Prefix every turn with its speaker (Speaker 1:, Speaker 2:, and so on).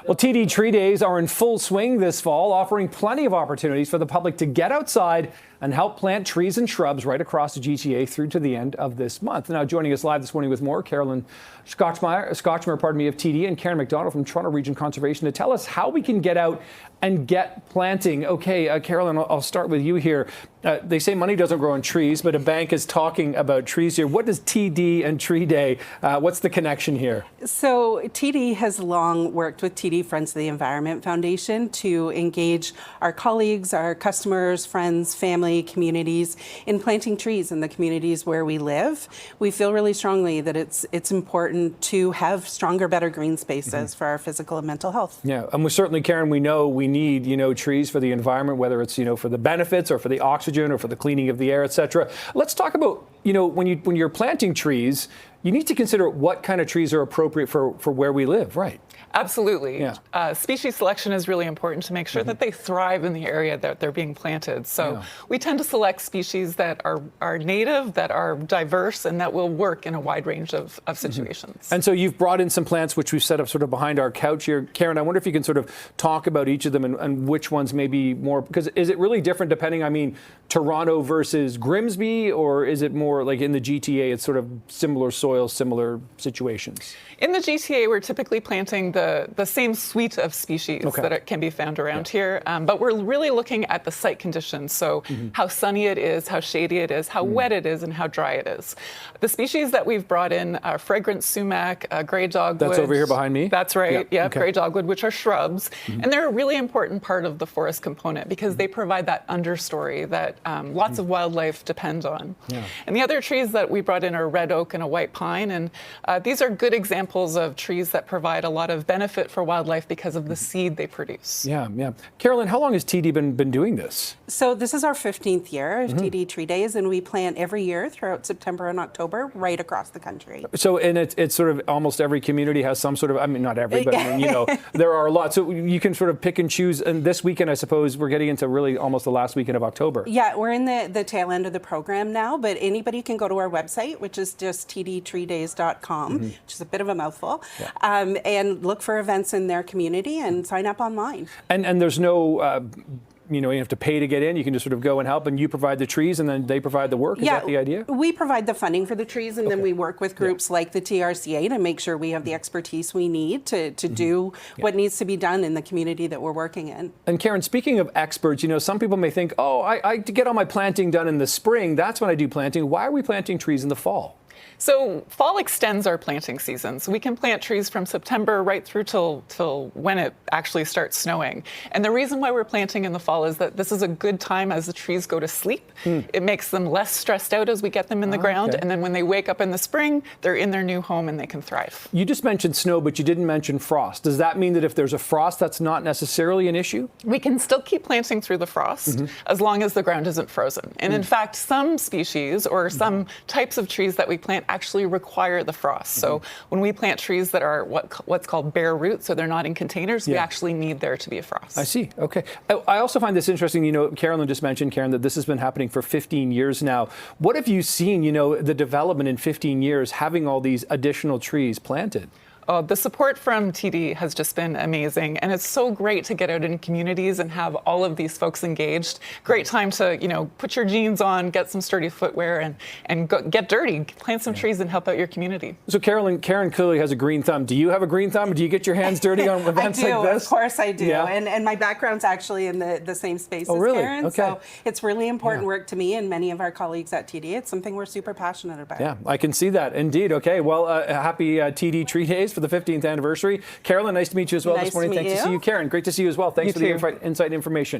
Speaker 1: Well, TD Tree Days are in full swing this fall, offering plenty of opportunities for the public to get outside and help plant trees and shrubs right across the GTA through to the end of this month. Now, joining us live this morning with more, Carolyn Scotchmer, of TD, and Karen McDonald from Toronto Region Conservation to tell us how we can get out and get planting. Okay, Carolyn, I'll start with you here. They say money doesn't grow on trees, but a bank is talking about trees here. What does TD and Tree Day, what's the connection here?
Speaker 2: So TD has long worked with TD Friends of the Environment Foundation to engage our colleagues, our customers, friends, family, communities in planting trees in the communities where we live. We feel really strongly that it's important to have stronger, better green spaces for our physical and mental health.
Speaker 1: Yeah, and we certainly, Karen, we know we need, trees for the environment, whether it's, for the benefits or for the oxygen or for the cleaning of the air, etc. Let's talk about, when you're planting trees, you need to consider what kind of trees are appropriate for where we live, right?
Speaker 3: Absolutely.
Speaker 1: Yeah.
Speaker 3: Species selection is really important to make sure that they thrive in the area that they're being planted. So we tend to select species that are native, that are diverse, and that will work in a wide range of situations.
Speaker 1: And so you've brought in some plants which we've set up sort of behind our couch here. Karen, I wonder if you can sort of talk about each of them and which ones may be more, because is it really different depending, Toronto versus Grimsby, or is it more like in the GTA, it's sort of similar soil, similar situations?
Speaker 3: In the GTA, we're typically planting the same suite of species that can be found around here, but we're really looking at the site conditions. So how sunny it is, how shady it is, how wet it is, and how dry it is. The species that we've brought in are fragrant sumac, gray dogwood.
Speaker 1: That's over here behind me?
Speaker 3: That's right, gray dogwood, which are shrubs. And they're a really important part of the forest component because they provide that understory that lots of wildlife depend on. And the other trees that we brought in are red oak and a white pine, and these are good examples of trees that provide a lot of benefit for wildlife because of the seed they produce.
Speaker 1: Yeah. Carolyn, how long has TD been doing this?
Speaker 2: So this is our 15th year of TD Tree Days, and we plant every year throughout September and October right across the country.
Speaker 1: So, and it's sort of almost every community has some sort of, not every, but there are a lot. So you can sort of pick and choose. And this weekend, I suppose, we're getting into really almost the last weekend of October.
Speaker 2: Yeah, we're in the tail end of the program now, but anybody can go to our website, which is just tdtreedays.com, which is a bit of a mouthful, and look for events in their community and sign up online.
Speaker 1: And there's no, you have to pay to get in. You can just sort of go and help, and you provide the trees, and then they provide the work. Is that the idea?
Speaker 2: We provide the funding for the trees, and then we work with groups like the TRCA to make sure we have the expertise we need to do what needs to be done in the community that we're working in.
Speaker 1: And Karen, speaking of experts, some people may think, I get all my planting done in the spring. That's when I do planting. Why are we planting trees in the fall?
Speaker 3: So fall extends our planting season. So we can plant trees from September right through till when it actually starts snowing. And the reason why we're planting in the fall is that this is a good time as the trees go to sleep. It makes them less stressed out as we get them in the ground. And then when they wake up in the spring, they're in their new home and they can thrive.
Speaker 1: You just mentioned snow, but you didn't mention frost. Does that mean that if there's a frost, that's not necessarily an issue?
Speaker 3: We can still keep planting through the frost as long as the ground isn't frozen. And in fact, some species or some types of trees that we plant actually require the frost. So when we plant trees that are what's called bare root, so they're not in containers, we actually need there to be a frost.
Speaker 1: I see. Okay. I also find this interesting. Carolyn just mentioned, Karen, that this has been happening for 15 years now. What have you seen, the development in 15 years, having all these additional trees planted?
Speaker 3: The support from TD has just been amazing, and it's so great to get out in communities and have all of these folks engaged. Great time to, put your jeans on, get some sturdy footwear, and go, get dirty, plant some trees and help out your community.
Speaker 1: So Karen clearly has a green thumb. Do you have a green thumb? Do you get your hands dirty on events like this?
Speaker 2: Of course I do.
Speaker 1: Yeah.
Speaker 2: And my background's actually in the same space as
Speaker 1: really?
Speaker 2: Karen.
Speaker 1: Okay.
Speaker 2: So it's really important work to me and many of our colleagues at TD. It's something we're super passionate about.
Speaker 1: Yeah, I can see that. Indeed. Okay. Well, happy TD Tree Days for the 15th anniversary. Carolyn, nice to meet you as well this morning. Thanks to see you. Karen, great to see you as well. Thanks for the insight information.